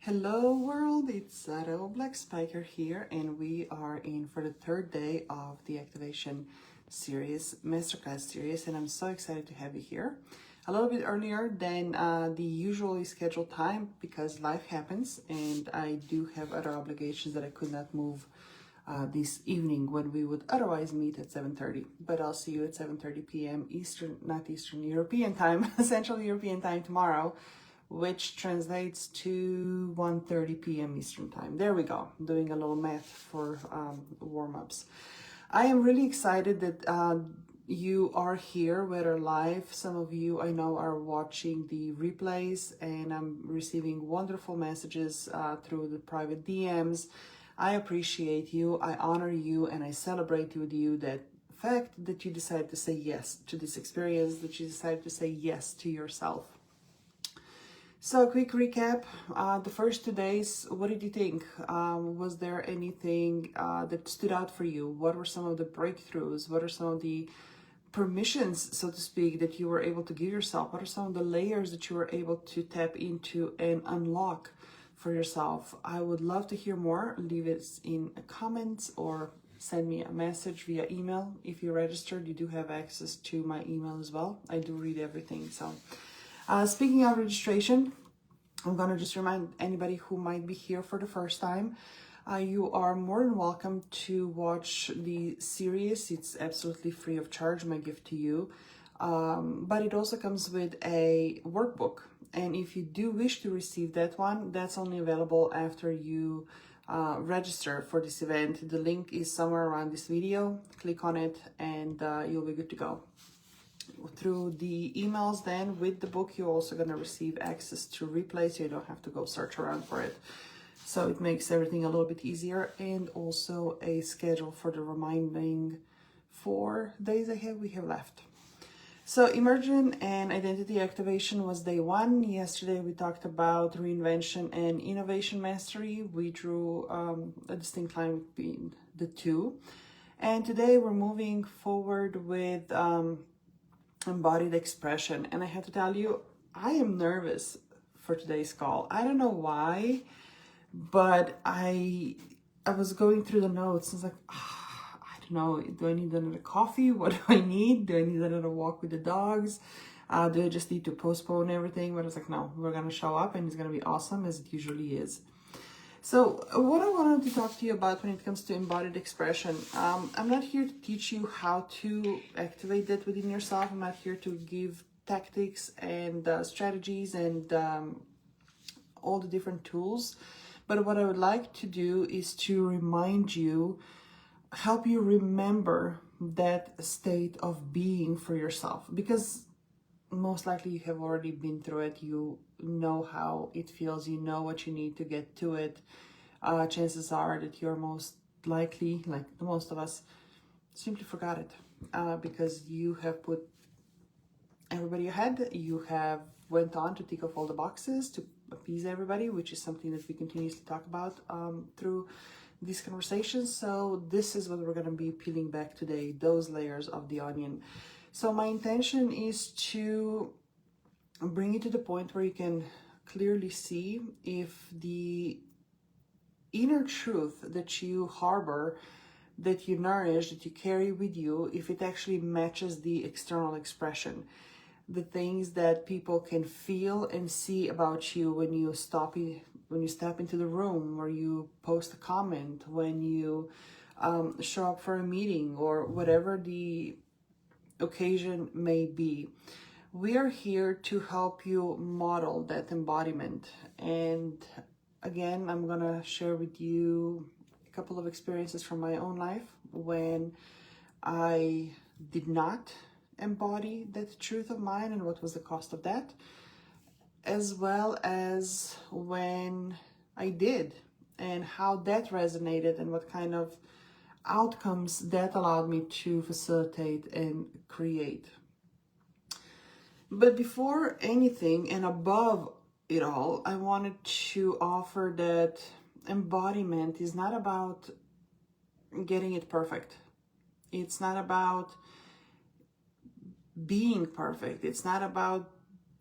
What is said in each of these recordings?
Hello world, it's Sara Oblak Speicher here, and we are in for the third day of the activation series, masterclass series, and I'm so excited to have you here. A little bit earlier than the usually scheduled time because life happens and I do have other obligations that I could not move this evening when we would otherwise meet at 7:30. But I'll see you at 7:30 p.m. Eastern, not Eastern European time, Central European time tomorrow, which translates to 1:30 p.m. Eastern time. There we go, doing a little math for warm-ups. I am really excited that you are here, whether live. Some of you I know are watching the replays, and I'm receiving wonderful messages through the private DMs. I appreciate you, I honor you, and I celebrate with you that fact that you decided to say yes to this experience, that you decided to say yes to yourself. So, quick recap, the first 2 days, what did you think? Was there anything that stood out for you? What were some of the breakthroughs? What are some of the permissions, so to speak, that you were able to give yourself? What are some of the layers that you were able to tap into and unlock for yourself? I would love to hear more. Leave it in comments or send me a message via email. If you're registered, you do have access to my email as well. I do read everything, so... speaking of registration, I'm going to just remind anybody who might be here for the first time, you are more than welcome to watch the series. It's absolutely free of charge, my gift to you. But it also comes with a workbook. And if you do wish to receive that one, that's only available after you register for this event. The link is somewhere around this video. Click on it and you'll be good to go. Through the emails then with the book, you're also going to receive access to replays, so you don't have to go search around for it. So it makes everything a little bit easier, and also a schedule for the remaining 4 days we have left. So immersion and identity activation was day 1. Yesterday we talked about reinvention and innovation mastery. We drew a distinct line between the two. And today we're moving forward with embodied expression, and I have to tell you, I am nervous for today's call. I don't know why, but I was going through the notes. I was like, I don't know, do I need another coffee? What do I need? Do I need another walk with the dogs? Do I just need to postpone everything? But I was like, no, we're gonna show up and it's gonna be awesome, as it usually is. So what I wanted to talk to you about when it comes to embodied expression, I'm not here to teach you how to activate that within yourself. I'm not here to give tactics and strategies and all the different tools. But what I would like to do is to remind you, help you remember that state of being for yourself, because most likely you have already been through it. You know how it feels, you know what you need to get to it. Chances are that you're most likely, like most of us, simply forgot it because you have put everybody ahead. You have went on to tick off all the boxes to appease everybody, which is something that we continuously talk about through these conversations. So this is what we're going to be peeling back today, those layers of the onion. So my intention is to bring you to the point where you can clearly see if the inner truth that you harbor, that you nourish, that you carry with you, if it actually matches the external expression. The things that people can feel and see about you when you step into the room, or you post a comment, when you show up for a meeting, or whatever the occasion may be. We are here to help you model that embodiment. And again, I'm gonna share with you a couple of experiences from my own life when I did not embody that truth of mine and what was the cost of that, as well as when I did and how that resonated and what kind of outcomes that allowed me to facilitate and create. But before anything and above it all, I wanted to offer that embodiment is not about getting it perfect. It's not about being perfect. It's not about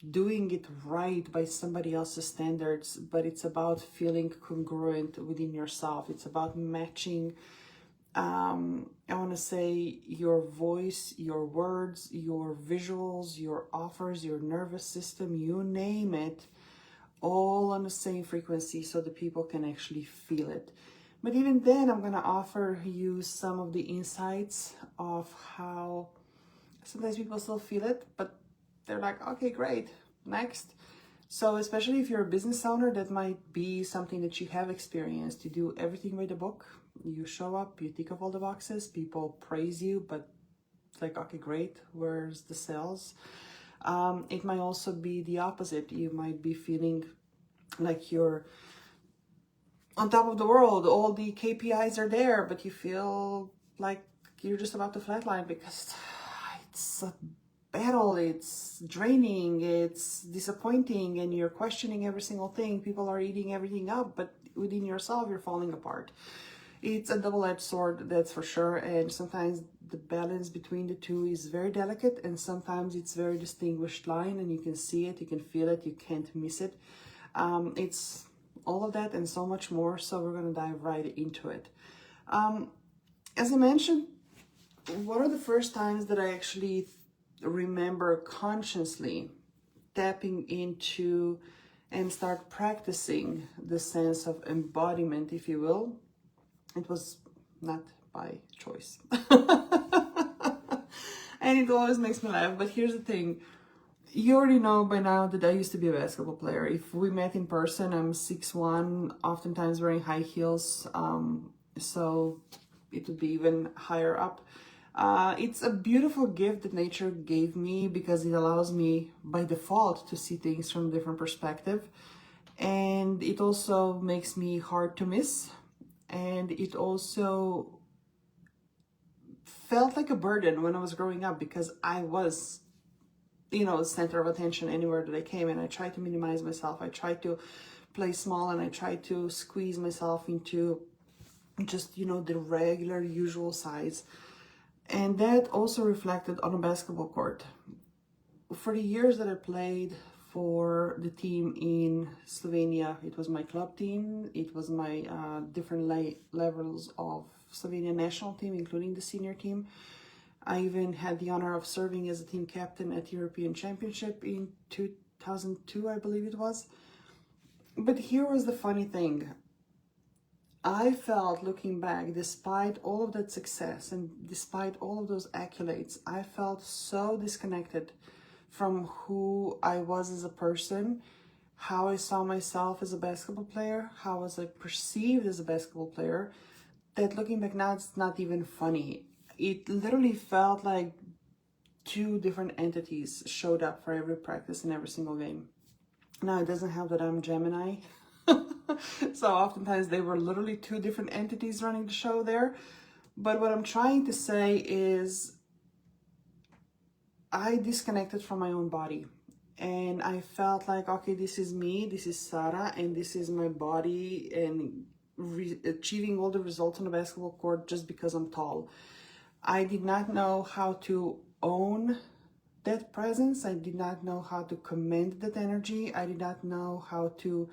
doing it right by somebody else's standards, but it's about feeling congruent within yourself. It's about matching, I want to say, your voice, your words, your visuals, your offers, your nervous system, you name it, all on the same frequency so the people can actually feel it. But even then, I'm going to offer you some of the insights of how sometimes people still feel it, but they're like, okay, great, next. So especially if you're a business owner, that might be something that you have experienced. You do everything by the book. You show up, you tick off all the boxes, people praise you, but it's like, okay, great, where's the sales? It might also be the opposite. You might be feeling like you're on top of the world. All the KPIs are there, but you feel like you're just about to flatline because it's a battle, it's draining, it's disappointing, and you're questioning every single thing. People are eating everything up, but within yourself, you're falling apart. It's a double-edged sword, that's for sure, and sometimes the balance between the two is very delicate, and sometimes it's very distinguished line, and you can see it, you can feel it, you can't miss it. It's all of that and so much more, so we're going to dive right into it. As I mentioned, one of the first times that I actually remember consciously tapping into and start practicing the sense of embodiment, if you will, it was not by choice. And it always makes me laugh, but here's the thing. You already know by now that I used to be a basketball player. If we met in person, I'm 6'1", oftentimes wearing high heels, so it would be even higher up. It's a beautiful gift that nature gave me because it allows me by default to see things from a different perspective. And it also makes me hard to miss. And it also felt like a burden when I was growing up because I was, center of attention anywhere that I came, and I tried to minimize myself. I tried to play small, and I tried to squeeze myself into just, the regular, usual size. And that also reflected on a basketball court. For the years that I played for the team in Slovenia, it was my club team, it was my different levels of Slovenia national team, including the senior team. I even had the honor of serving as a team captain at the European Championship in 2002, I believe it was. But here was the funny thing. I felt, looking back, despite all of that success and despite all of those accolades, I felt so disconnected from who I was as a person, how I saw myself as a basketball player, how was I perceived as a basketball player, that looking back now, it's not even funny. It literally felt like two different entities showed up for every practice and every single game. Now, it doesn't help that I'm Gemini. So oftentimes they were literally two different entities running the show there. But what I'm trying to say is I disconnected from my own body. And I felt like, okay, this is me, this is Sara, and this is my body, and achieving all the results on the basketball court just because I'm tall. I did not know how to own that presence. I did not know how to command that energy. I did not know how to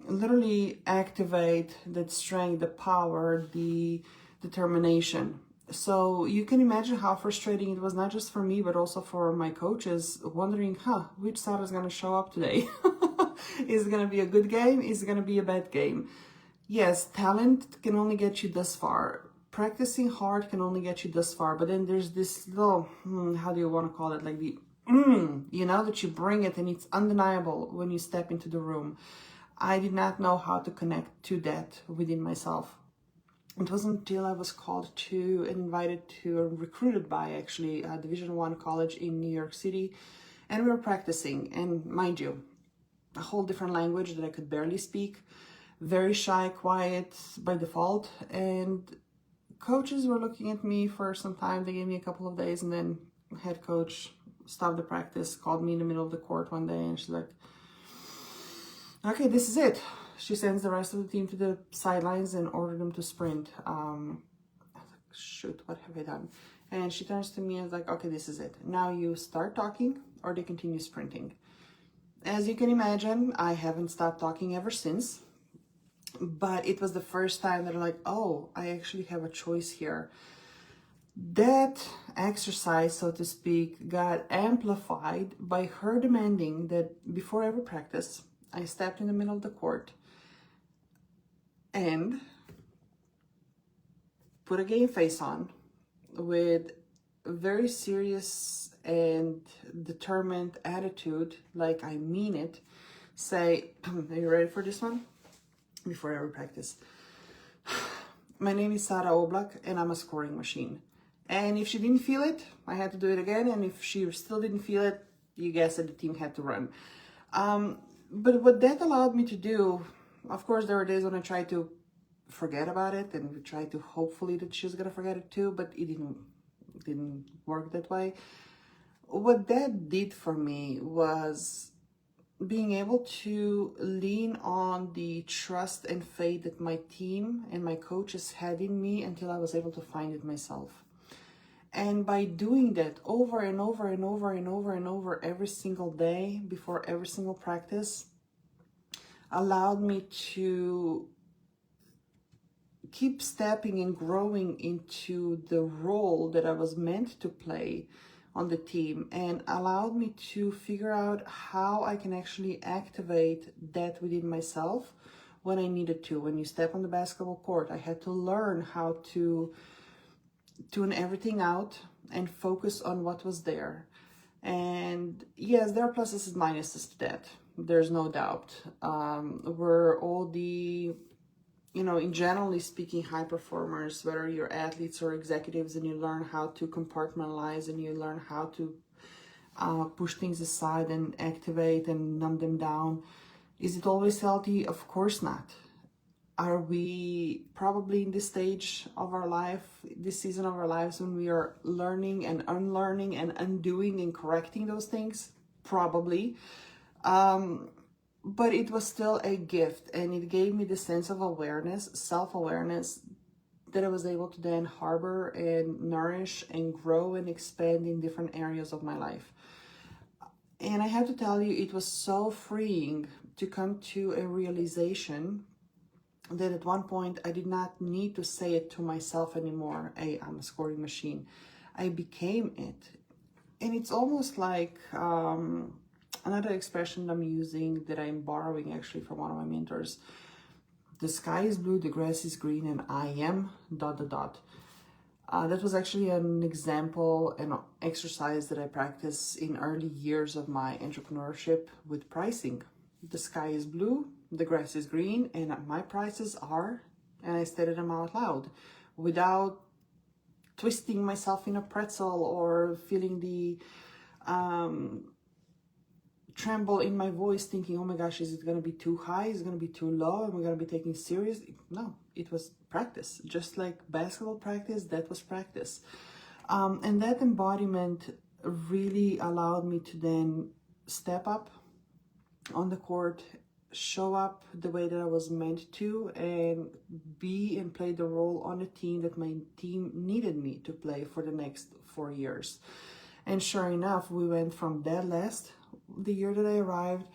literally activate that strength, the power, the determination. So you can imagine how frustrating it was, not just for me, but also for my coaches, wondering, which Sara is going to show up today? Is it going to be a good game? Is it going to be a bad game? Yes, talent can only get you this far. Practicing hard can only get you this far. But then there's this little, how do you want to call it? Like the, that you bring it, and it's undeniable when you step into the room. I did not know how to connect to that within myself. It wasn't until I was called to and invited to, or recruited by actually a Division I college in New York City. And we were practicing, and mind you, a whole different language that I could barely speak. Very shy, quiet by default. And coaches were looking at me for some time. They gave me a couple of days, and then head coach stopped the practice, called me in the middle of the court one day, and she's like, okay, this is it. She sends the rest of the team to the sidelines and ordered them to sprint. I was like, shoot, what have I done? And she turns to me and is like, okay, this is it. Now you start talking or they continue sprinting. As you can imagine, I haven't stopped talking ever since, but it was the first time that I'm like, oh, I actually have a choice here. That exercise, so to speak, got amplified by her demanding that before every practice, I stepped in the middle of the court and put a game face on with a very serious and determined attitude, like I mean it. Say, are you ready for this one? Before every practice. My name is Sara Oblak and I'm a scoring machine. And if she didn't feel it, I had to do it again. And if she still didn't feel it, you guess that the team had to run. But what that allowed me to do, of course, there were days when I tried to forget about it and tried to hopefully that she was gonna forget it too, but it didn't work that way. What that did for me was being able to lean on the trust and faith that my team and my coaches had in me until I was able to find it myself. And by doing that over and over and over and over and over every single day before every single practice allowed me to keep stepping and growing into the role that I was meant to play on the team, and allowed me to figure out how I can actually activate that within myself when I needed to. When you step on the basketball court, I had to learn how to tune everything out and focus on what was there. And yes, there are pluses and minuses to that. There's no doubt. We're all the, in generally speaking, high performers, whether you're athletes or executives, and you learn how to compartmentalize and you learn how to push things aside and activate and numb them down. Is it always healthy? Of course not. Are we probably in this stage of our life, this season of our lives, when we are learning and unlearning and undoing and correcting those things? Probably. But it was still a gift, and it gave me the sense of awareness, self-awareness, that I was able to then harbor and nourish and grow and expand in different areas of my life. And I have to tell you, it was so freeing to come to a realization that at one point I did not need to say it to myself anymore. Hey, I'm a scoring machine. I became it. And it's almost like another expression I'm using that I'm borrowing actually from one of my mentors. The sky is blue, the grass is green, and I am ... That was actually an example, an exercise that I practiced in early years of my entrepreneurship with pricing. The sky is blue, the grass is green, and my prices are, and I stated them out loud without twisting myself in a pretzel or feeling the tremble in my voice, thinking, oh my gosh, is it going to be too high? Is it going to be too low? Am I going to be taking it serious? No, it was practice. Just like basketball practice, that was practice. And that embodiment really allowed me to then step up on the court, show up the way that I was meant to, and be and play the role on the team that my team needed me to play for the next 4 years. And sure enough, we went from dead last the year that I arrived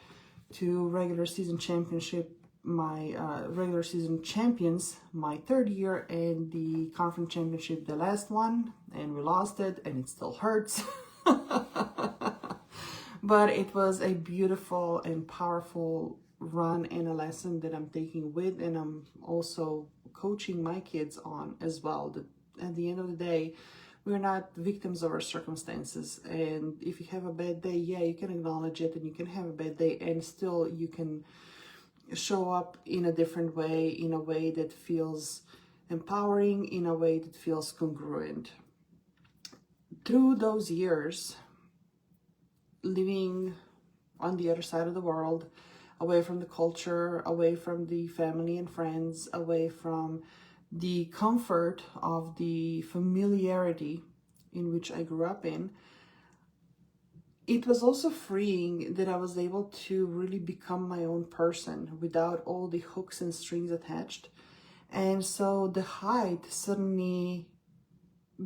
to regular season championship, my regular season champions my third year, and the conference championship the last one, and we lost it, and it still hurts. But it was a beautiful and powerful run and a lesson that I'm taking with, and I'm also coaching my kids on as well. That at the end of the day, we're not victims of our circumstances. And if you have a bad day, yeah, you can acknowledge it, and you can have a bad day, and still you can show up in a different way, in a way that feels empowering, in a way that feels congruent. Through those years, living on the other side of the world, away from the culture, away from the family and friends, away from the comfort of the familiarity in which I grew up in, it was also freeing that I was able to really become my own person without all the hooks and strings attached. And so the height suddenly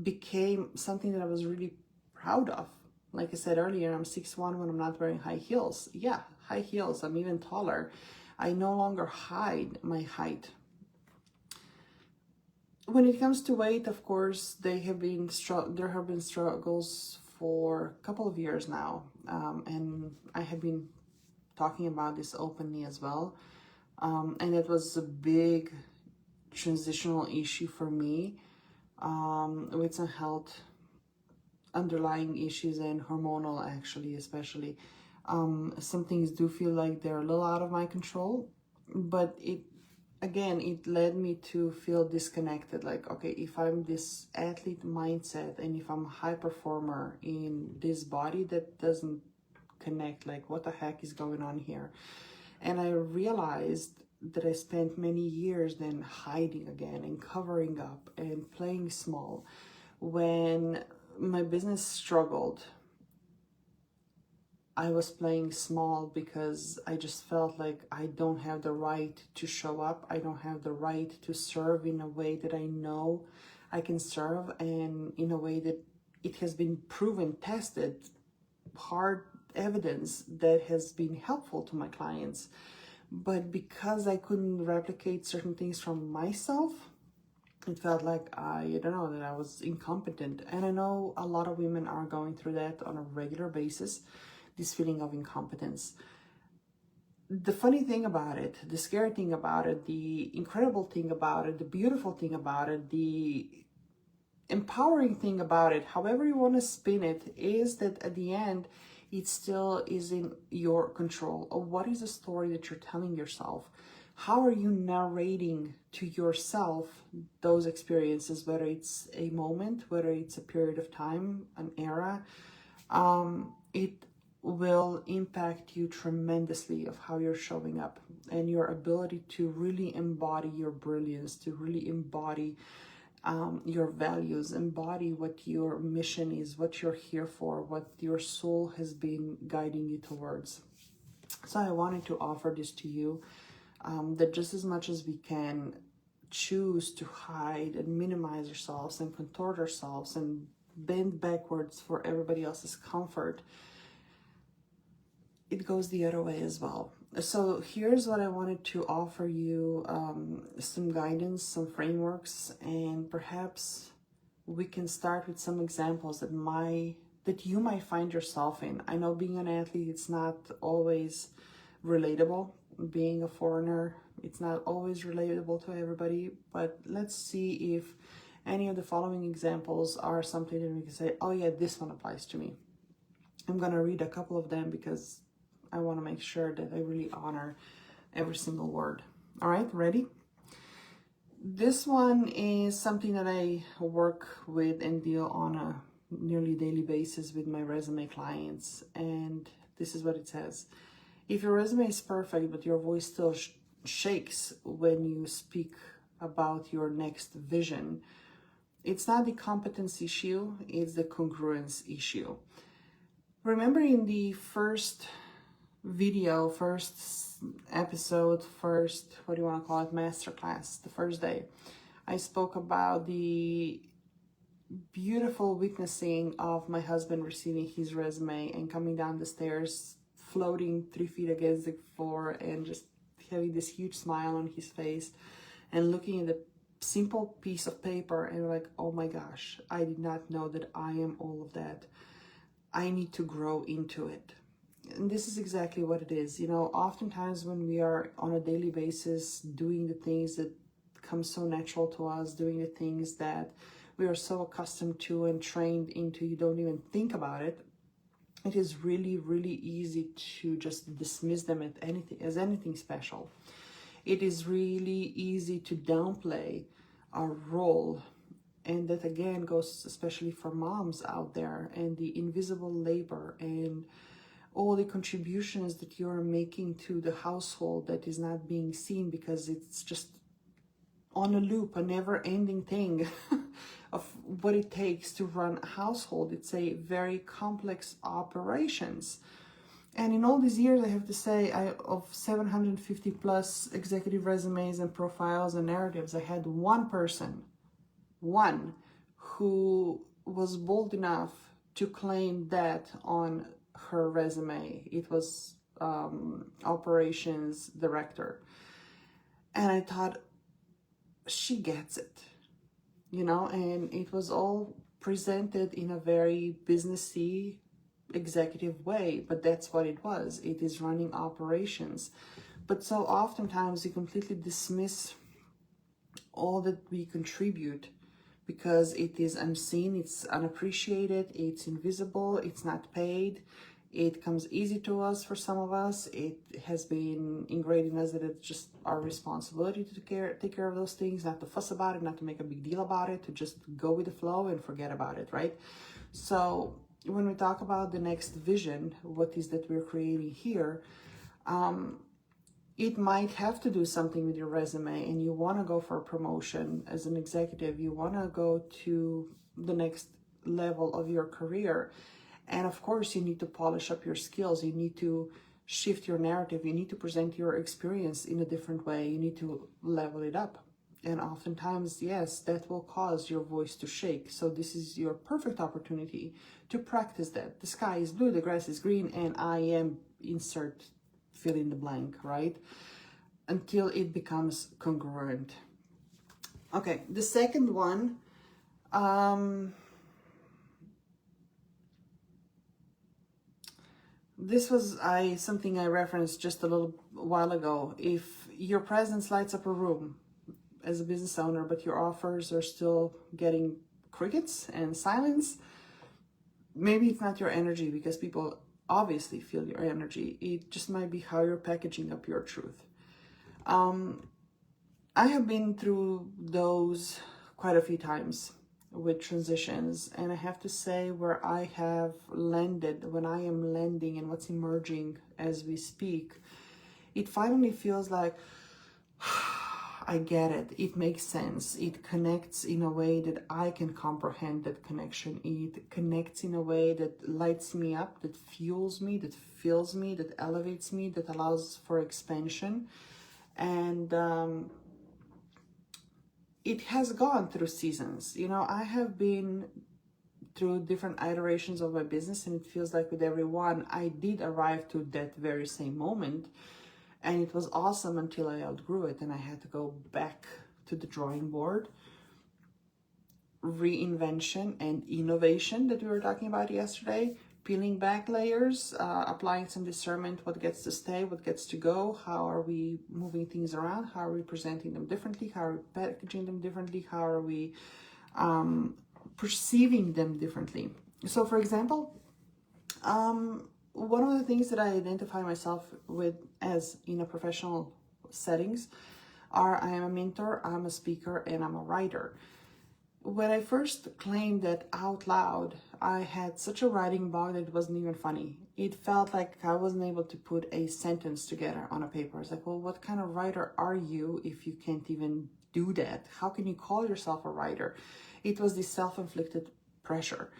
became something that I was really proud of. Like I said earlier, I'm 6'1" when I'm not wearing high heels. Yeah, high heels. I'm even taller. I no longer hide my height. When it comes to weight, of course, there have been struggles for a couple of years now, and I have been talking about this openly as well, and it was a big transitional issue for me, with some health underlying issues and hormonal, actually, especially. Some things do feel like they're a little out of my control, but it led me to feel disconnected. Like, okay, if I'm this athlete mindset and if I'm a high performer in this body that doesn't connect, like, what the heck is going on here? And I realized that I spent many years then hiding again and covering up and playing small. When my business struggled, I was playing small because I just felt like I don't have the right to show up. I don't have the right to serve in a way that I know I can serve, and in a way that it has been proven, tested, hard evidence that has been helpful to my clients. But because I couldn't replicate certain things from myself, it felt like I don't know, that I was incompetent. And I know a lot of women are going through that on a regular basis, this feeling of incompetence. The funny thing about it, the scary thing about it, the incredible thing about it, the beautiful thing about it, the empowering thing about it, however you want to spin it, is that at the end, it still is in your control. Of what is the story that you're telling yourself? How are you narrating to yourself those experiences, whether it's a moment, whether it's a period of time, an era? It will impact you tremendously of how you're showing up and your ability to really embody your brilliance, to really embody your values, embody what your mission is, what you're here for, what your soul has been guiding you towards. So I wanted to offer this to you, that just as much as we can choose to hide and minimize ourselves and contort ourselves and bend backwards for everybody else's comfort, it goes the other way as well. So here's what I wanted to offer you, some guidance, some frameworks, and perhaps we can start with some examples that you might find yourself in. I know being an athlete, it's not always relatable. Being a foreigner, it's not always relatable to everybody, but let's see if any of the following examples are something that we can say, oh yeah, this one applies to me. I'm gonna read a couple of them because I want to make sure that I really honor every single word. All right, ready? This one is something that I work with and deal on a nearly daily basis with my resume clients. And this is what it says. If your resume is perfect, but your voice still shakes when you speak about your next vision, it's not the competence issue, it's the congruence issue. Remember in the first video, first episode, first, what do you want to call it, masterclass, the first day, I spoke about the beautiful witnessing of my husband receiving his resume and coming down the stairs, floating 3 feet against the floor and just having this huge smile on his face and looking at the simple piece of paper and like, oh my gosh, I did not know that I am all of that. I need to grow into it. And this is exactly what it is. You know, oftentimes when we are on a daily basis doing the things that come so natural to us, doing the things that we are so accustomed to and trained into, you don't even think about it. It is really, really easy to just dismiss them as anything special. It is really easy to downplay our role. And that again goes especially for moms out there, and the invisible labor and all the contributions that you're making to the household that is not being seen because it's just on a loop, a never-ending thing of what it takes to run a household. It's a very complex operations. And in all these years, I have to say, of 750 plus executive resumes and profiles and narratives, I had one person, who was bold enough to claim that on her resume. It was operations director. And I thought, she gets it, you know, and it was all presented in a very businessy, executive way, but that's what it was. It is running operations. But so oftentimes we completely dismiss all that we contribute because it is unseen, it's unappreciated, it's invisible, it's not paid. It comes easy to us for some of us. It has been ingrained in us that it's just our responsibility to take care of those things, not to fuss about it, not to make a big deal about it, to just go with the flow and forget about it, right? So when we talk about the next vision, what is that we're creating here, it might have to do something with your resume, and you want to go for a promotion as an executive. You want to go to the next level of your career. And of course, you need to polish up your skills. You need to shift your narrative. You need to present your experience in a different way. You need to level it up. And oftentimes, yes, that will cause your voice to shake. So this is your perfect opportunity to practice that. The sky is blue, the grass is green, and I am insert fill in the blank, right? Until it becomes congruent. Okay, the second one, this was something I referenced just a little while ago. If your presence lights up a room as a business owner, but your offers are still getting crickets and silence, maybe it's not your energy, because people obviously feel your energy. It just might be how you're packaging up your truth. I have been through those quite a few times with transitions, and I have to say, where I have landed, when I am landing and what's emerging as we speak, it finally feels like I get it. It makes sense. It connects in a way that I can comprehend that connection. It connects in a way that lights me up, that fuels me, that fills me, that elevates me, that allows for expansion. And it has gone through seasons. You know, I have been through different iterations of my business, and it feels like with every one, I did arrive to that very same moment. And it was awesome until I outgrew it and I had to go back to the drawing board. Reinvention and innovation that we were talking about yesterday, peeling back layers, applying some discernment, what gets to stay, what gets to go, how are we moving things around, how are we presenting them differently, how are we packaging them differently, how are we perceiving them differently. So for example, one of the things that I identify myself with as in a professional settings are I am a mentor, I'm a speaker, and I'm a writer. When I first claimed that out loud, I had such a writing bug that it wasn't even funny. It felt like I wasn't able to put a sentence together on a paper. It's like, well, what kind of writer are you if you can't even do that? How can you call yourself a writer? It was this self-inflicted pressure.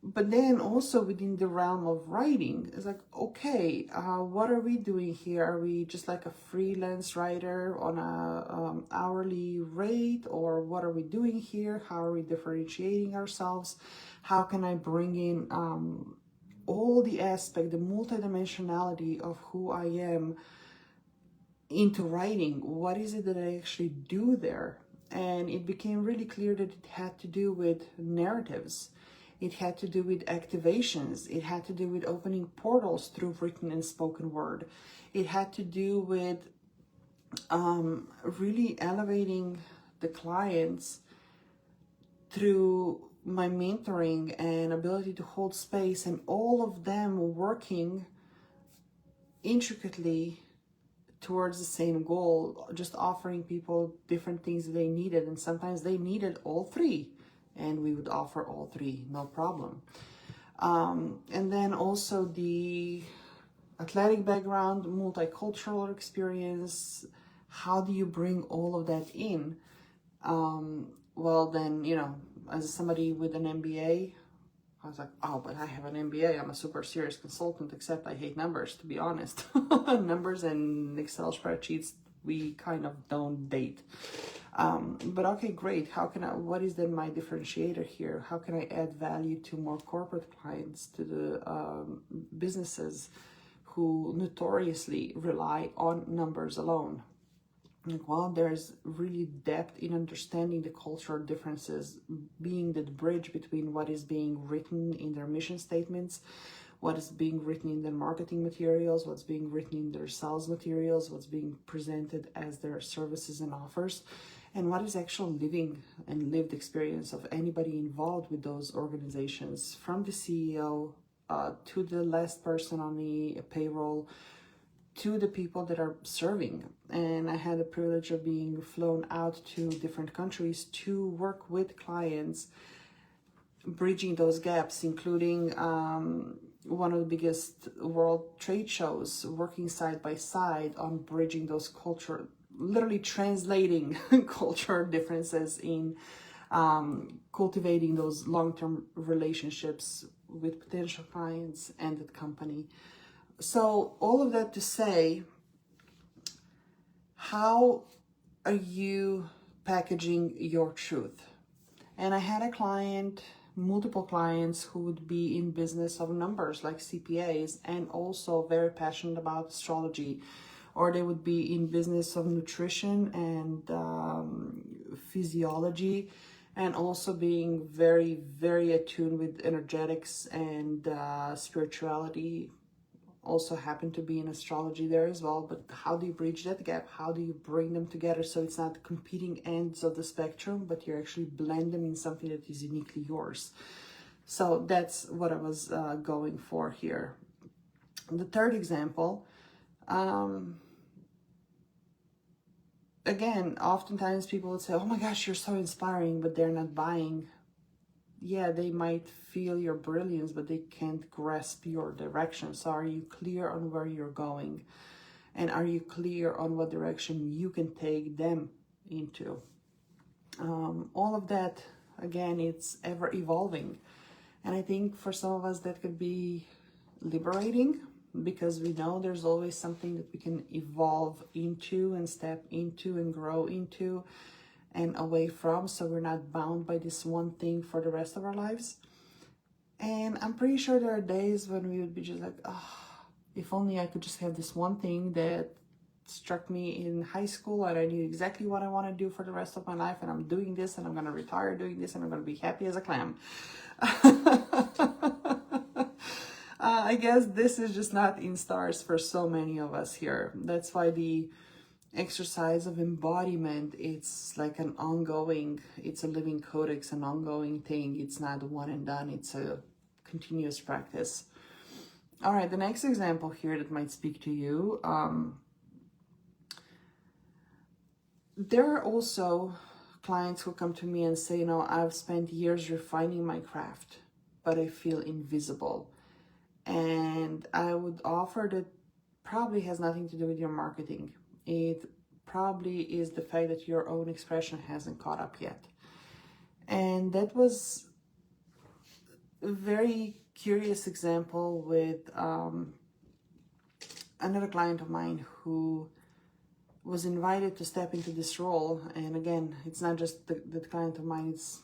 But then also within the realm of writing, it's like, okay, what are we doing here? Are we just like a freelance writer on a hourly rate, or what are we doing here? How are we differentiating ourselves? How can I bring in all the aspect, the multidimensionality of who I am into writing? What is it that I actually do there? And it became really clear that it had to do with narratives. It had to do with activations. It had to do with opening portals through written and spoken word. It had to do with really elevating the clients through my mentoring and ability to hold space, and all of them working intricately towards the same goal, just offering people different things that they needed. And sometimes they needed all three, and we would offer all three, no problem. And then also the athletic background, multicultural experience. How do you bring all of that in? Well, then, you know, as somebody with an MBA, I was like, oh, but I have an MBA. I'm a super serious consultant, except I hate numbers, to be honest. Numbers and Excel spreadsheets, we kind of don't date. But okay, great. What is then my differentiator here? How can I add value to more corporate clients, to the businesses who notoriously rely on numbers alone? Like, well, there's really depth in understanding the cultural differences, being the bridge between what is being written in their mission statements, what is being written in their marketing materials, what's being written in their sales materials, what's being presented as their services and offers, and what is actual living and lived experience of anybody involved with those organizations, from the CEO to the last person on the payroll, to the people that are serving. And I had the privilege of being flown out to different countries to work with clients, bridging those gaps, including one of the biggest world trade shows, working side by side on bridging those culture, literally translating culture differences in cultivating those long-term relationships with potential clients and the company. So all of that to say, how are you packaging your truth? And I had a client, multiple clients who would be in business of numbers like CPAs and also very passionate about astrology, or they would be in business of nutrition and physiology, and also being very, very attuned with energetics and spirituality. Also happen to be in astrology there as well. But how do you bridge that gap? How do you bring them together so it's not competing ends of the spectrum, but you actually blend them in something that is uniquely yours? So that's what I was going for here. The third example, again, oftentimes people would say, oh my gosh, you're so inspiring, but they're not buying. Yeah, they might feel your brilliance, but they can't grasp your direction. So are you clear on where you're going? And are you clear on what direction you can take them into? All of that, again, it's ever evolving. And I think for some of us that could be liberating, because we know there's always something that we can evolve into and step into and grow into and away from, so we're not bound by this one thing for the rest of our lives. And I'm pretty sure there are days when we would be just like, oh, if only I could just have this one thing that struck me in high school and I knew exactly what I want to do for the rest of my life, and I'm doing this and I'm going to retire doing this and I'm going to be happy as a clam. I guess this is just not in stars for so many of us here. That's why the exercise of embodiment, it's like an ongoing, it's a living codex, an ongoing thing. It's not one and done, it's a continuous practice. All right, the next example here that might speak to you, there are also clients who come to me and say, you know, I've spent years refining my craft, but I feel invisible. And I would offer that probably has nothing to do with your marketing. It probably is the fact that your own expression hasn't caught up yet. And that was a very curious example with another client of mine who was invited to step into this role. And again, it's not just the client of mine, it's,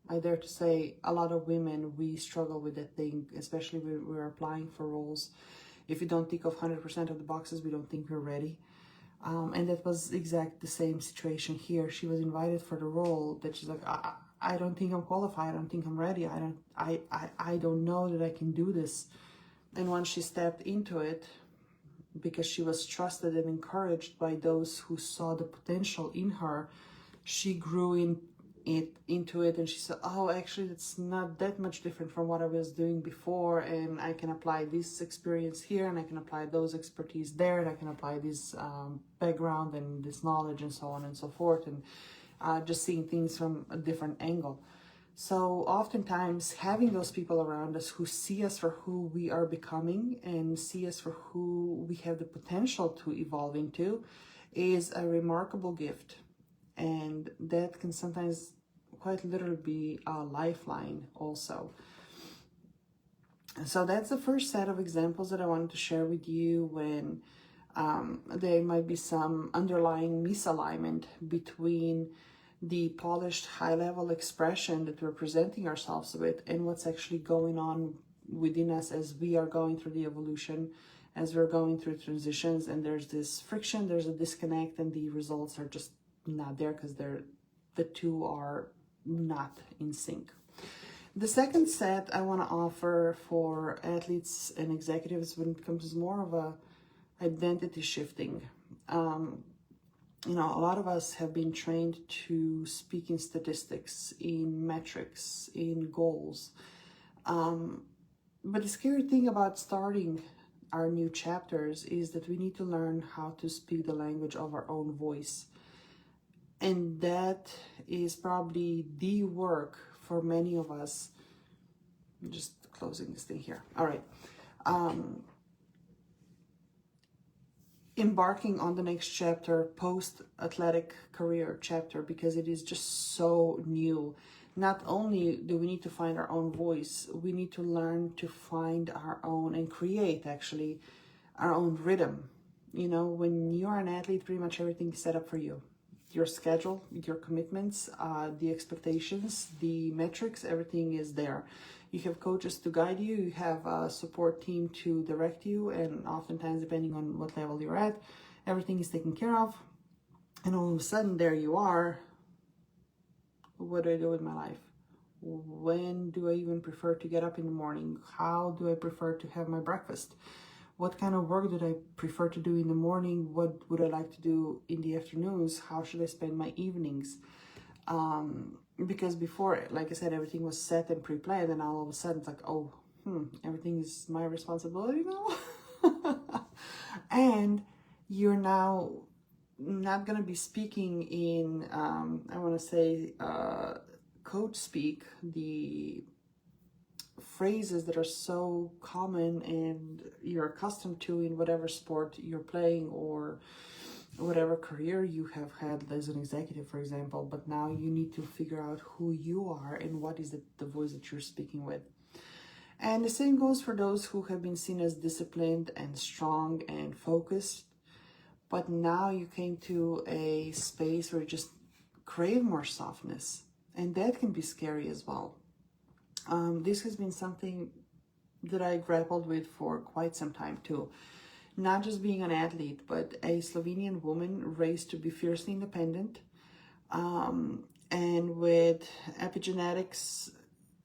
I dare to say, a lot of women, we struggle with that thing, especially when we're applying for roles. If you don't tick off 100% of the boxes, we don't think we're ready. And that was exactly the same situation here. She was invited for the role that she's like, I don't think I'm qualified. I don't think I'm ready. I don't know that I can do this. And once she stepped into it, because she was trusted and encouraged by those who saw the potential in her, she grew into it, and she said, oh, actually it's not that much different from what I was doing before, and I can apply this experience here, and I can apply those expertise there, and I can apply this background and this knowledge and so on and so forth, and just seeing things from a different angle. So oftentimes having those people around us who see us for who we are becoming and see us for who we have the potential to evolve into is a remarkable gift. And that can sometimes quite literally be a lifeline also. So that's the first set of examples that I wanted to share with you when There might be some underlying misalignment between the polished high-level expression that we're presenting ourselves with and what's actually going on within us as we are going through the evolution, as we're going through transitions, and there's this friction, there's a disconnect, and the results are just not there because the two are not in sync. The second set I want to offer for athletes and executives when it comes to more of a identity shifting. You know, a lot of us have been trained to speak in statistics, in metrics, in goals. But the scary thing about starting our new chapters is that we need to learn how to speak the language of our own voice. And that is probably the work for many of us. I'm just closing this thing here. All right. Embarking on the next chapter, post-athletic career chapter, because it is just so new. Not only do we need to find our own voice, we need to learn to find our own and create actually our own rhythm. You know, when you're an athlete, pretty much everything is set up for you. Your schedule, your commitments, the expectations, the metrics, everything is there. You have coaches to guide you, you have a support team to direct you, and oftentimes, depending on what level you're at, everything is taken care of. And all of a sudden, there you are. What do I do with my life? When do I even prefer to get up in the morning? How do I prefer to have my breakfast? What kind of work did I prefer to do in the morning? What would I like to do in the afternoons? How should I spend my evenings? Because before, like I said, everything was set and pre-planned, and all of a sudden it's like, oh, everything is my responsibility now. And you're now not going to be speaking in, I want to say, coach speak, the phrases that are so common and you're accustomed to in whatever sport you're playing or whatever career you have had as an executive, for example. But now you need to figure out who you are and what is the voice that you're speaking with. And the same goes for those who have been seen as disciplined and strong and focused, but now you came to a space where you just crave more softness, and that can be scary as well. This has been something that I grappled with for quite some time too. Not just being an athlete, but a Slovenian woman raised to be fiercely independent, and with epigenetics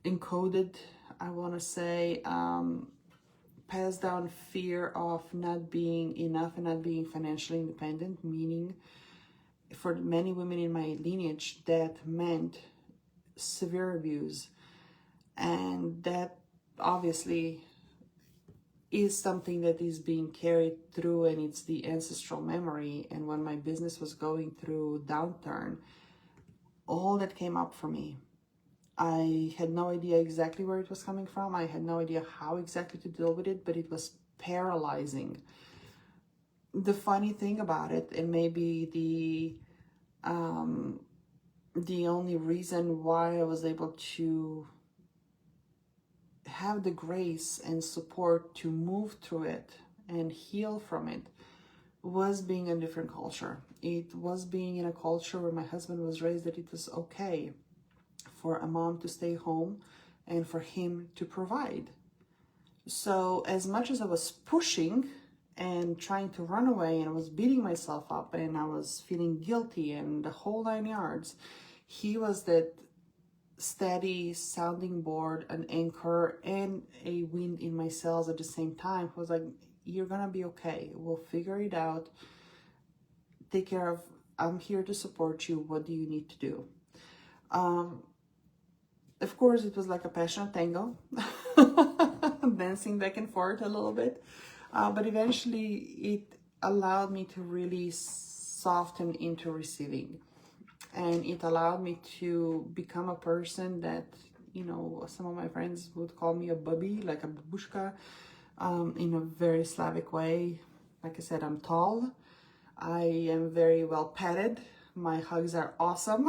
encoded, I want to say, passed down fear of not being enough and not being financially independent, meaning for many women in my lineage, that meant severe abuse. And that obviously is something that is being carried through, and it's the ancestral memory. And when my business was going through downturn, all that came up for me. I had no idea exactly where it was coming from. I had no idea how exactly to deal with it, but it was paralyzing. The funny thing about it, and maybe the only reason why I was able to have the grace and support to move through it and heal from it, was being in a different culture. It was being in a culture where my husband was raised that it was okay for a mom to stay home and for him to provide. So as much as I was pushing and trying to run away, and I was beating myself up and I was feeling guilty and the whole 9 yards, he was that steady sounding board, an anchor, and a wind in my sails at the same time. I was like, you're gonna be okay. We'll figure it out. Take care of, I'm here to support you. What do you need to do? Of course, it was like a passionate tango, dancing back and forth a little bit. But eventually it allowed me to really soften into receiving. And it allowed me to become a person that, you know, some of my friends would call me a bubby, like a babushka, in a very Slavic way. Like I said, I'm tall. I am very well padded. My hugs are awesome.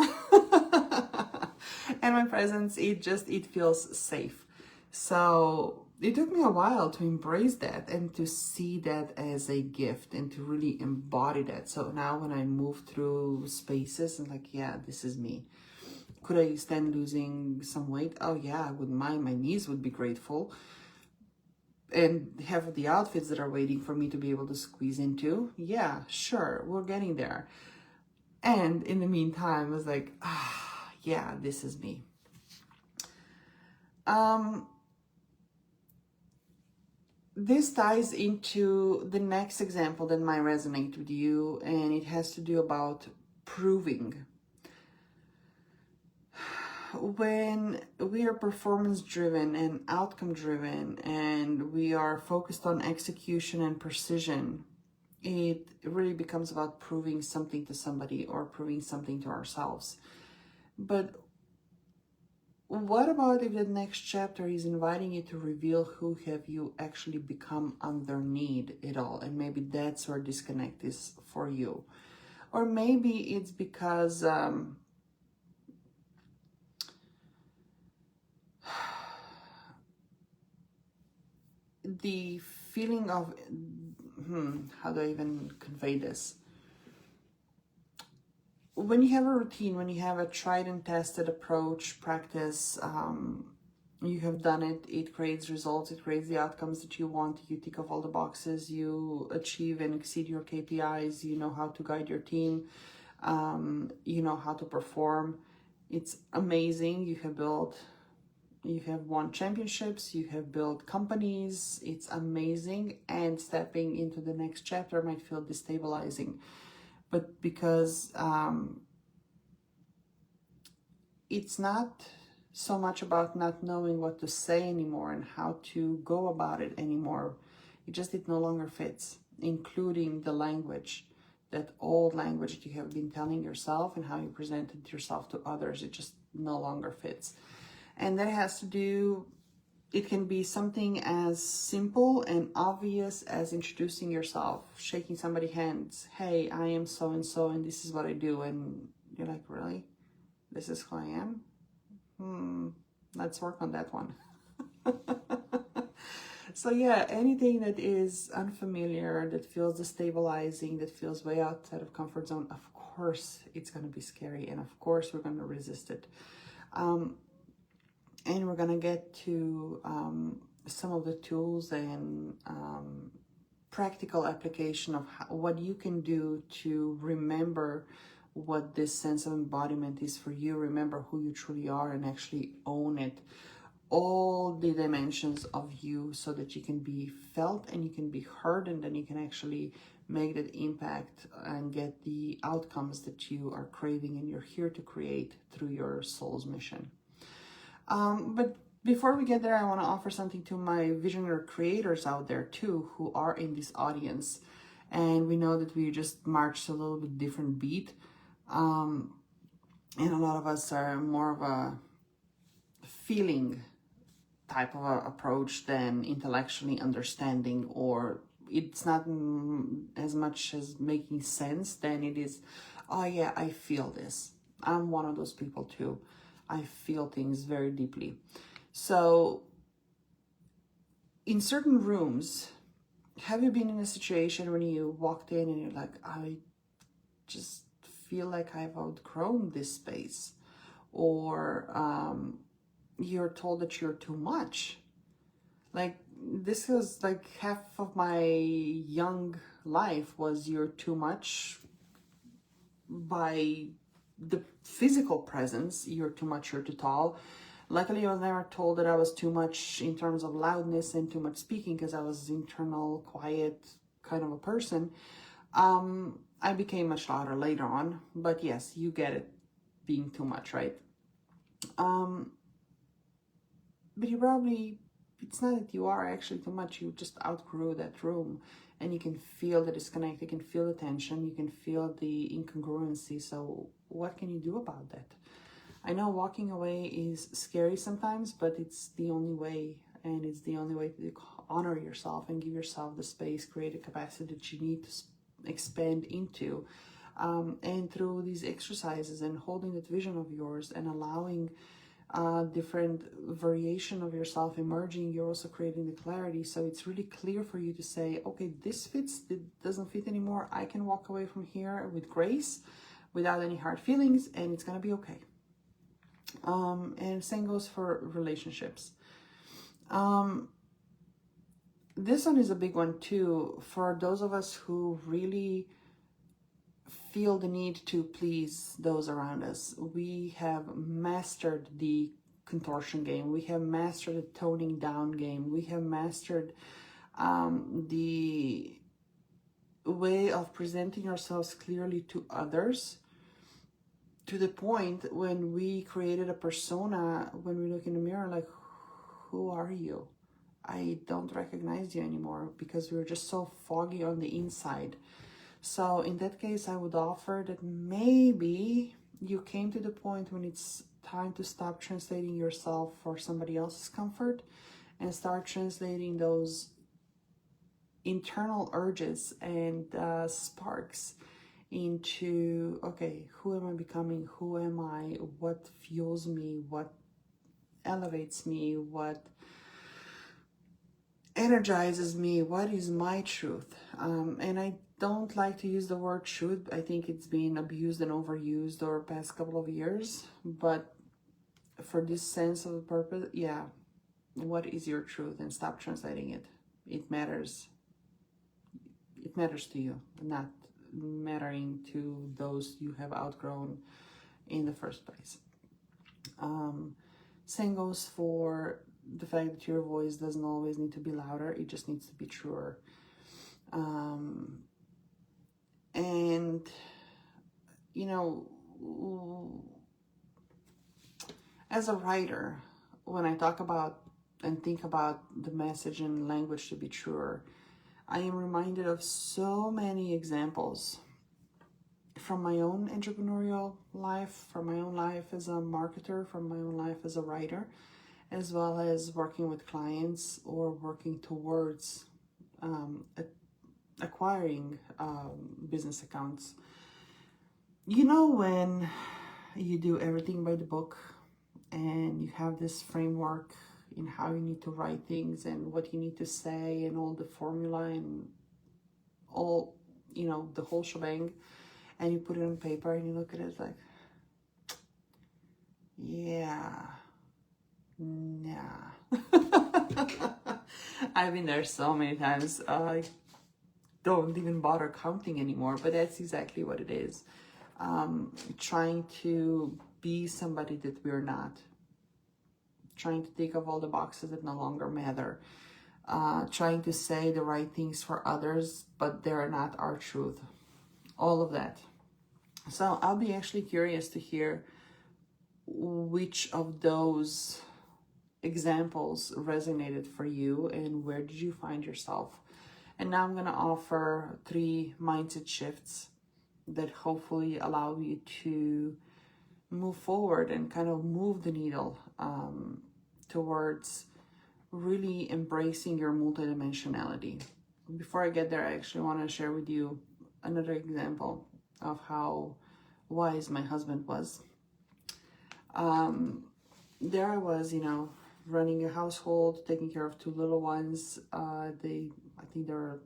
And my presence, it feels safe. So it took me a while to embrace that and to see that as a gift and to really embody that. So now when I move through spaces, I'm like, yeah, this is me. Could I stand losing some weight? Oh yeah, I wouldn't mind. My knees would be grateful. And have the outfits that are waiting for me to be able to squeeze into. Yeah, sure, we're getting there. And in the meantime, I was like, yeah, this is me. This ties into the next example that might resonate with you, and it has to do about proving. When we are performance driven and outcome driven and we are focused on execution and precision, it really becomes about proving something to somebody or proving something to ourselves. But what about if the next chapter is inviting you to reveal who have you actually become underneath it all? And maybe that's where disconnect is for you. Or maybe it's because the feeling of, how do I even convey this? When you have a routine, when you have a tried and tested approach, practice, you have done it, it creates results, it creates the outcomes that you want, you tick off all the boxes, you achieve and exceed your KPIs, you know how to guide your team, you know how to perform. It's amazing. You have won championships, you have built companies, it's amazing, and stepping into the next chapter might feel destabilizing. But because it's not so much about not knowing what to say anymore and how to go about it anymore, it no longer fits, including the language, that old language that you have been telling yourself and how you presented yourself to others. It just no longer fits. And that has to do, it can be something as simple and obvious as introducing yourself, shaking somebody's hands. Hey, I am so-and-so and this is what I do. And you're like, really? This is who I am? Let's work on that one. So yeah, anything that is unfamiliar, that feels destabilizing, that feels way outside of comfort zone, of course it's going to be scary, and of course we're going to resist it. And we're going to get to some of the tools and practical application of what you can do to remember what this sense of embodiment is for you, remember who you truly are, and actually own it, all the dimensions of you, so that you can be felt and you can be heard, and then you can actually make that impact and get the outcomes that you are craving and you're here to create through your soul's mission. But before we get there, I want to offer something to my visionary creators out there too, who are in this audience. And we know that we just marched a little bit different beat. And a lot of us are more of a feeling type of a approach than intellectually understanding, or it's not as much as making sense than it is, oh yeah, I feel this. I'm one of those people too. I feel things very deeply. So in certain rooms, have you been in a situation when you walked in and you're like, I just feel like I've outgrown this space, or you're told that you're too much? Like, this was like half of my young life was you're too much. By the physical presence, you're too much, you're too tall. Luckily, I was never told that I was too much in terms of loudness and too much speaking, because I was internal, quiet kind of a person. I became much louder later on, but yes, you get it, being too much, right? But you probably, it's not that you are actually too much, you just outgrew that room, and you can feel the disconnect, you can feel the tension, you can feel the incongruency. So what can you do about that? I know walking away is scary sometimes, but it's the only way, and it's the only way to honor yourself and give yourself the space, create a capacity that you need to expand into. And through these exercises and holding that vision of yours and allowing different variation of yourself emerging, you're also creating the clarity. So it's really clear for you to say, okay, this fits, it doesn't fit anymore. I can walk away from here with grace, without any hard feelings, and it's gonna be okay. And same goes for relationships. This one is a big one too, for those of us who really feel the need to please those around us. We have mastered the contortion game. We have mastered the toning down game. We have mastered the way of presenting ourselves clearly to others, to the point when we created a persona, when we look in the mirror, like, who are you? I don't recognize you anymore, because we're just so foggy on the inside. So in that case, I would offer that maybe you came to the point when it's time to stop translating yourself for somebody else's comfort and start translating those internal urges and sparks into, okay, who am I becoming? Who am I? What fuels me? What elevates me? What energizes me? What is my truth? And I don't like to use the word truth. I think it's been abused and overused over the past couple of years. But for this sense of purpose, yeah, what is your truth? And stop translating it. It matters. It matters to you, not mattering to those you have outgrown in the first place. Same goes for the fact that your voice doesn't always need to be louder. It just needs to be truer. And, you know, as a writer, when I talk about and think about the message and language to be truer, I am reminded of so many examples from my own entrepreneurial life, from my own life as a marketer, from my own life as a writer, as well as working with clients or working towards acquiring business accounts. You know, when you do everything by the book and you have this framework in how you need to write things and what you need to say and all the formula and all, you know, the whole shebang, and you put it on paper and you look at it like, yeah, nah. I've been there so many times. I don't even bother counting anymore, but that's exactly what it is. Trying to be somebody that we're not. Trying to take off all the boxes that no longer matter. Trying to say the right things for others, but they're not our truth. All of that. So I'll be actually curious to hear which of those examples resonated for you and where did you find yourself. And now I'm going to offer 3 mindset shifts that hopefully allow you to move forward and kind of move the needle towards really embracing your multidimensionality. Before I get there, I actually want to share with you another example of how wise my husband was. There I was, you know, running a household, taking care of 2 little ones. I think they were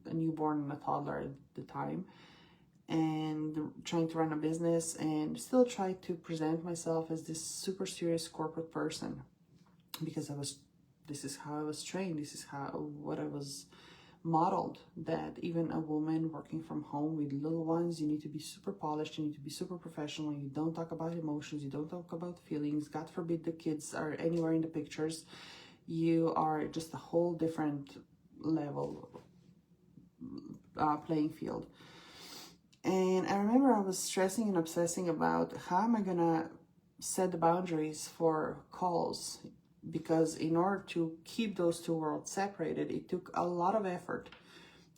a newborn and a toddler at the time, and trying to run a business and still try to present myself as this super serious corporate person, because this is how I was trained. This is what I was modeled, that even a woman working from home with little ones, you need to be super polished, you need to be super professional, you don't talk about emotions, you don't talk about feelings, God forbid the kids are anywhere in the pictures, you are just a whole different level playing field. And I remember I was stressing and obsessing about how am I gonna set the boundaries for calls, because in order to keep those 2 worlds separated, it took a lot of effort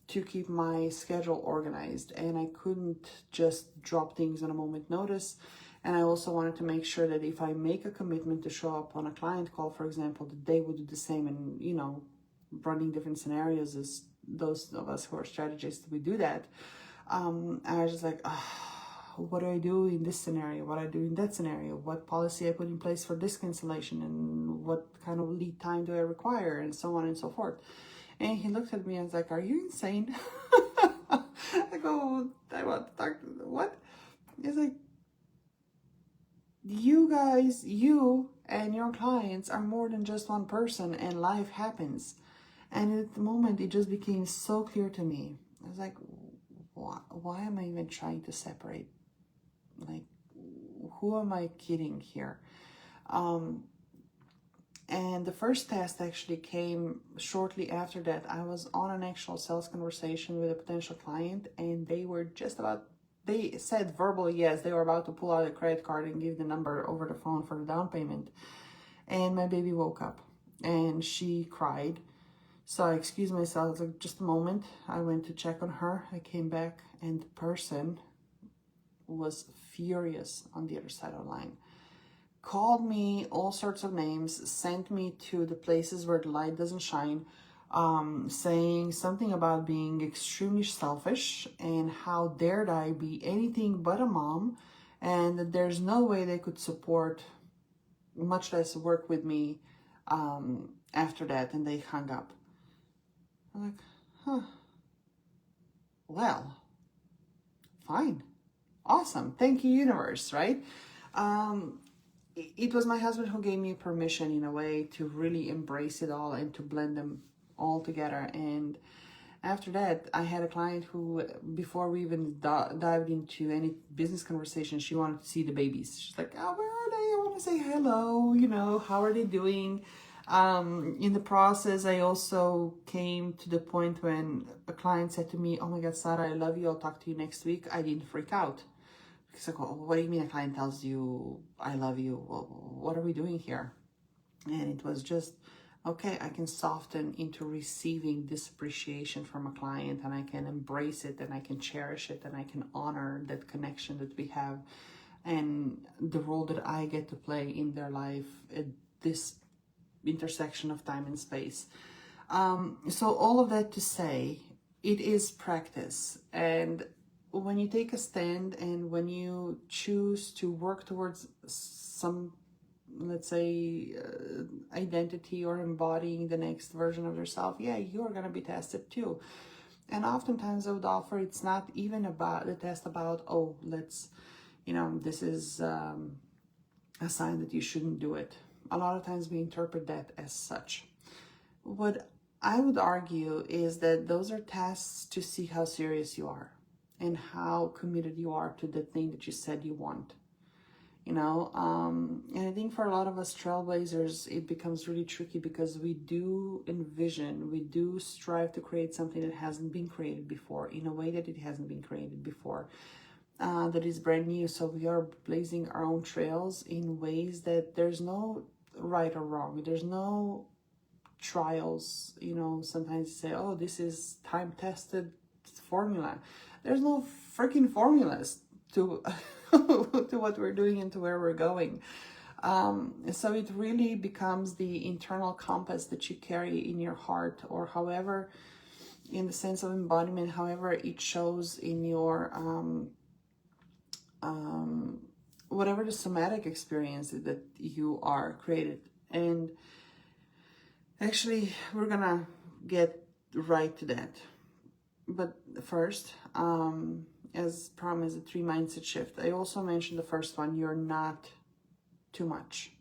to keep my schedule organized, and I couldn't just drop things on a moment notice. And I also wanted to make sure that if I make a commitment to show up on a client call, for example, that they would do the same. And, you know, running different scenarios, as those of us who are strategists, we do that. I was just like, what do I do in this scenario? What I do in that scenario? What policy I put in place for this cancellation? And what kind of lead time do I require? And so on and so forth. And he looked at me and was like, are you insane? I go, I want to talk, what? He's like, you guys, you and your clients are more than just one person, and life happens. And at the moment, it just became so clear to me. I was like, why am I even trying to separate? Like, who am I kidding here? And the first test actually came shortly after that. I was on an actual sales conversation with a potential client, and they were just about, they said verbally yes, they were about to pull out a credit card and give the number over the phone for the down payment. And my baby woke up and she cried. So I excused myself. I was like, just a moment. I went to check on her. I came back, and the person was furious on the other side of the line. Called me all sorts of names, sent me to the places where the light doesn't shine, saying something about being extremely selfish and how dared I be anything but a mom, and that there's no way they could support, much less work with me after that, and they hung up. I'm like, huh, well, fine, awesome, thank you, universe, right? It was my husband who gave me permission in a way to really embrace it all and to blend them all together. And after that, I had a client who, before we even dived into any business conversation, she wanted to see the babies. She's like, oh, where are they? I want to say hello, you know, how are they doing? In the process, I also came to the point when a client said to me, oh my God, Sara, I love you. I'll talk to you next week. I didn't freak out. It's like, well, what do you mean a client tells you I love you? Well, what are we doing here? And it was just, okay, I can soften into receiving this appreciation from a client, and I can embrace it, and I can cherish it, and I can honor that connection that we have and the role that I get to play in their life at this intersection of time and space. So all of that to say, it is practice. And when you take a stand and when you choose to work towards some, let's say, identity or embodying the next version of yourself, yeah, you're going to be tested too. And oftentimes I would offer, it's not even about the test about, oh, let's, you know, this is a sign that you shouldn't do it. A lot of times we interpret that as such. What I would argue is that those are tests to see how serious you are and how committed you are to the thing that you said you want. You know, and I think for a lot of us trailblazers, it becomes really tricky because we do envision, we do strive to create something that hasn't been created before, in a way that it hasn't been created before, that is brand new. So we are blazing our own trails in ways that there's no right or wrong. There's no trials, you know, sometimes you say, oh, this is time-tested formula. There's no freaking formulas to to what we're doing and to where we're going. So it really becomes the internal compass that you carry in your heart, or however, in the sense of embodiment, however it shows in your whatever the somatic experience that you are created. And actually, we're gonna get right to that. But first, as promised, the 3 mindset shift. I also mentioned the first one, you're not too much.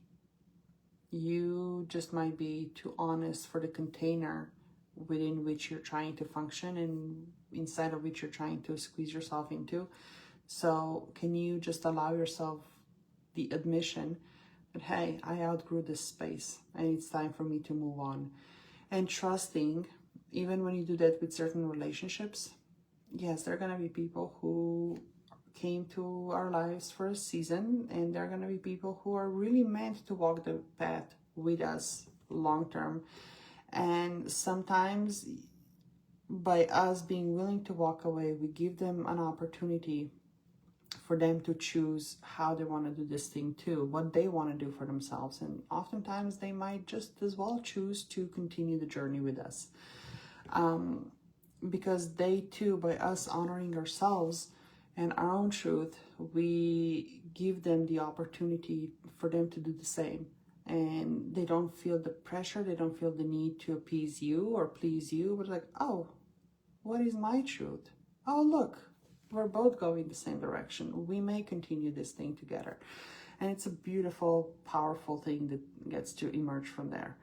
You just might be too honest for the container within which you're trying to function and inside of which you're trying to squeeze yourself into. So can you just allow yourself the admission that, hey, I outgrew this space and it's time for me to move on. And trusting, even when you do that with certain relationships, yes, there are going to be people who came to our lives for a season, and there are going to be people who are really meant to walk the path with us long term. And sometimes by us being willing to walk away, we give them an opportunity for them to choose how they want to do this thing too, what they want to do for themselves. And oftentimes they might just as well choose to continue the journey with us. Because they too, by us honoring ourselves and our own truth, we give them the opportunity for them to do the same. And they don't feel the pressure, they don't feel the need to appease you or please you, but like, oh, what is my truth? Oh, look, we're both going the same direction. We may continue this thing together. And it's a beautiful, powerful thing that gets to emerge from there.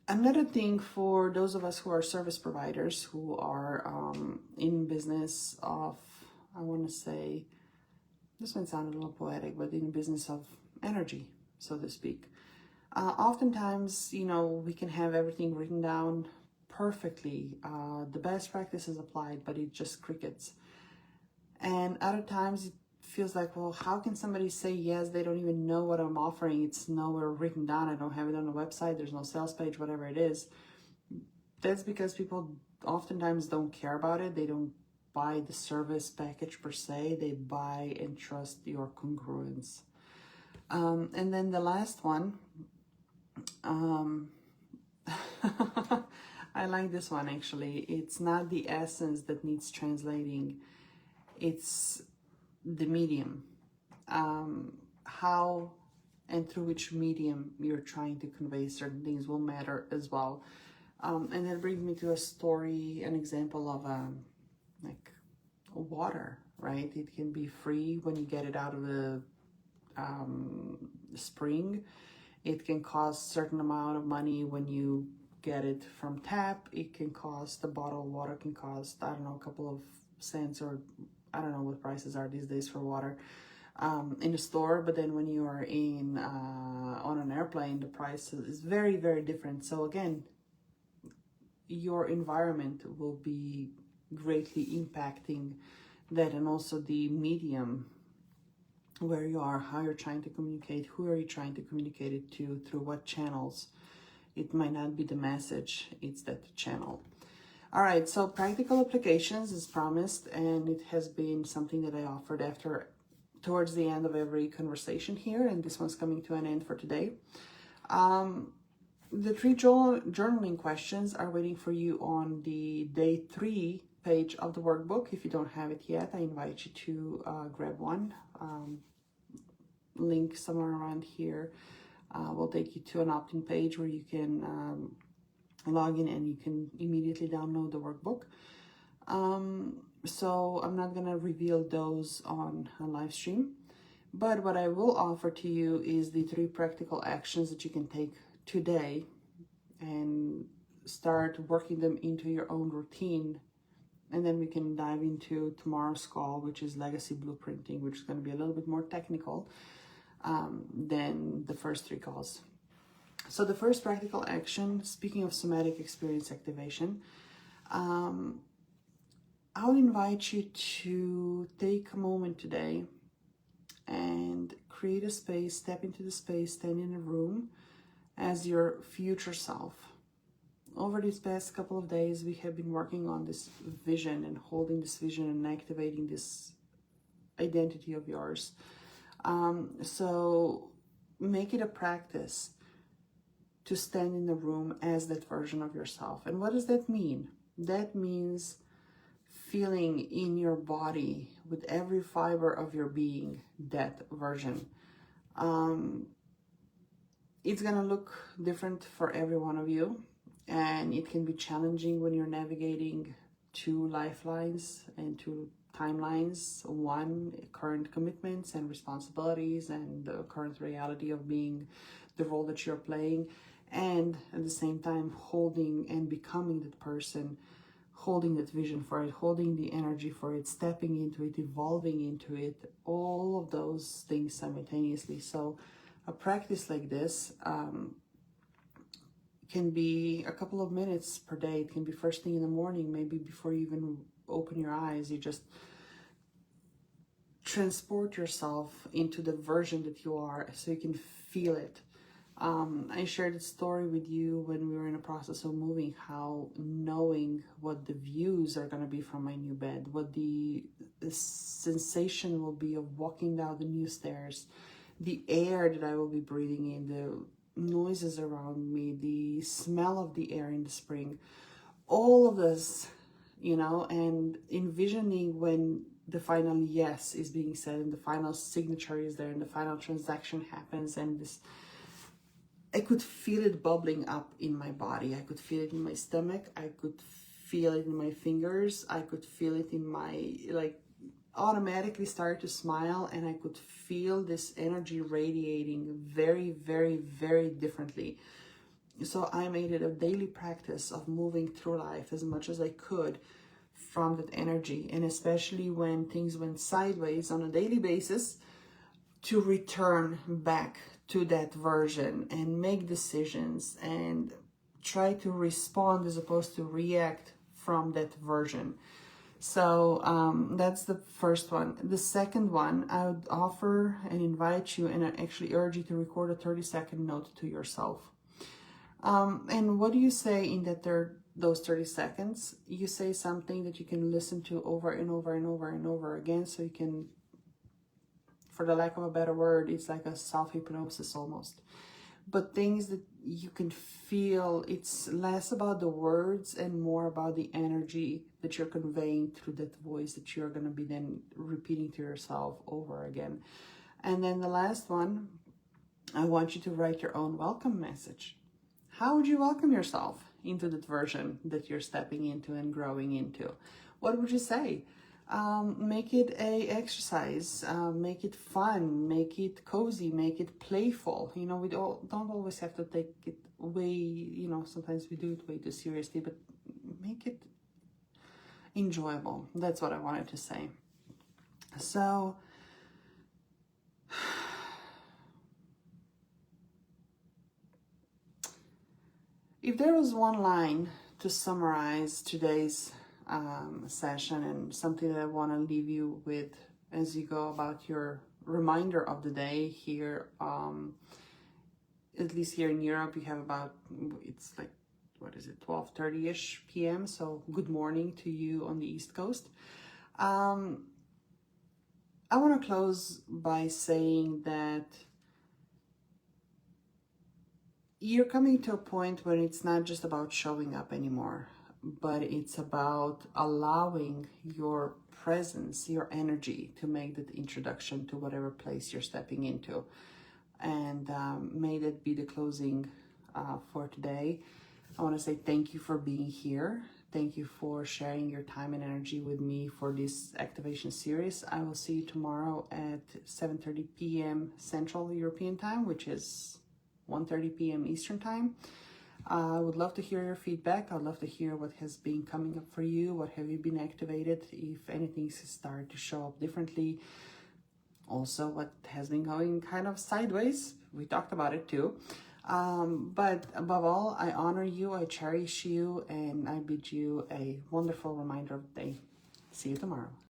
Another thing for those of us who are service providers, who are in business of, I want to say, this might sound a little poetic, but in business of energy, so to speak. Oftentimes, you know, we can have everything written down perfectly. The best practice is applied, but it just crickets. And other times it feels like, well, how can somebody say yes? They don't even know what I'm offering. It's nowhere written down. I don't have it on the website. There's no sales page, whatever it is. That's because people oftentimes don't care about it. They don't buy the service package per se. They buy and trust your congruence. And then the last one, I like this one actually. It's not the essence that needs translating. It's the medium. How and through which medium you're trying to convey certain things will matter as well. And that brings me to a story, an example of like water, right? It can be free when you get it out of the spring. It can cost a certain amount of money when you get it from tap. It can cost, a bottle of water can cost, I don't know, a couple of cents, or I don't know what prices are these days for water in the store. But then when you are in on an airplane, the price is very, very different. So again, your environment will be greatly impacting that, and also the medium where you are, how you're trying to communicate, who are you trying to communicate it to, through what channels. It might not be the message, it's that channel. All right, so practical applications is promised, and it has been something that I offered towards the end of every conversation here, and this one's coming to an end for today. The 3 journaling questions are waiting for you on the day 3 page of the workbook. If you don't have it yet, I invite you to grab one. Link somewhere around here will take you to an opt-in page where you can log in and you can immediately download the workbook. So I'm not gonna reveal those on a live stream, but what I will offer to you is the 3 practical actions that you can take today and start working them into your own routine. And then we can dive into tomorrow's call, which is legacy blueprinting, which is going to be a little bit more technical than the first 3 calls. So the first practical action, speaking of somatic experience activation, I would invite you to take a moment today and create a space, step into the space, stand in a room as your future self. Over these past couple of days, we have been working on this vision and holding this vision and activating this identity of yours. So make it a practice to stand in the room as that version of yourself. And what does that mean? That means feeling in your body with every fiber of your being that version. It's gonna look different for every one of you, and it can be challenging when you're navigating 2 lifelines and 2 timelines. One, current commitments and responsibilities and the current reality of being the role that you're playing, and at the same time holding and becoming that person, holding that vision for it, holding the energy for it, stepping into it, evolving into it, all of those things simultaneously. So a practice like this can be a couple of minutes per day. It can be first thing in the morning, maybe before you even open your eyes. You just transport yourself into the version that you are so you can feel it. I shared a story with you when we were in the process of moving, how knowing what the views are going to be from my new bed, what the sensation will be of walking down the new stairs, the air that I will be breathing in, the noises around me, the smell of the air in the spring, all of this you know, and envisioning when the final yes is being said and the final signature is there and the final transaction happens, and this, I could feel it bubbling up in my body. I could feel it in my stomach. I could feel it in my fingers. I could feel it in my, like, automatically started to smile, and I could feel this energy radiating very, very, very differently. So I made it a daily practice of moving through life as much as I could from that energy, and especially when things went sideways on a daily basis, to return back to that version and make decisions and try to respond as opposed to react from that version. So that's the first one. The second one, I would offer and invite you, and I actually urge you to record a 30-second note to yourself. And what do you say in that those 30 seconds? You say something that you can listen to over and over and over and over again, so you can, for the lack of a better word, it's like a self-hypnosis almost. But things that you can feel, it's less about the words and more about the energy that you're conveying through that voice that you're going to be then repeating to yourself over again. And then the last one, I want you to write your own welcome message. How would you welcome yourself into that version that you're stepping into and growing into? What would you say? Make it a exercise, make it fun, make it cozy, make it playful. You know, we don't always have to take it way, you know, sometimes we do it way too seriously, but make it enjoyable. That's what I wanted to say. So, if there was one line to summarize today's session, and something that I want to leave you with as you go about your reminder of the day here, at least here in Europe, you have about, it's like, what is it, 12:30-ish p.m. So good morning to you on the East Coast. I want to close by saying that you're coming to a point where it's not just about showing up anymore, but it's about allowing your presence, your energy, to make that introduction to whatever place you're stepping into. And may that be the closing for today. I want to say thank you for being here. Thank you for sharing your time and energy with me for this activation series. I will see you tomorrow at 7:30 p.m. Central European Time, which is 1:30 p.m. Eastern Time. I would love to hear your feedback. I'd love to hear what has been coming up for you. What have you been activated? If anything's started to show up differently. Also, what has been going kind of sideways. We talked about it too. But above all, I honor you, I cherish you, and I bid you a wonderful reminder of the day. See you tomorrow.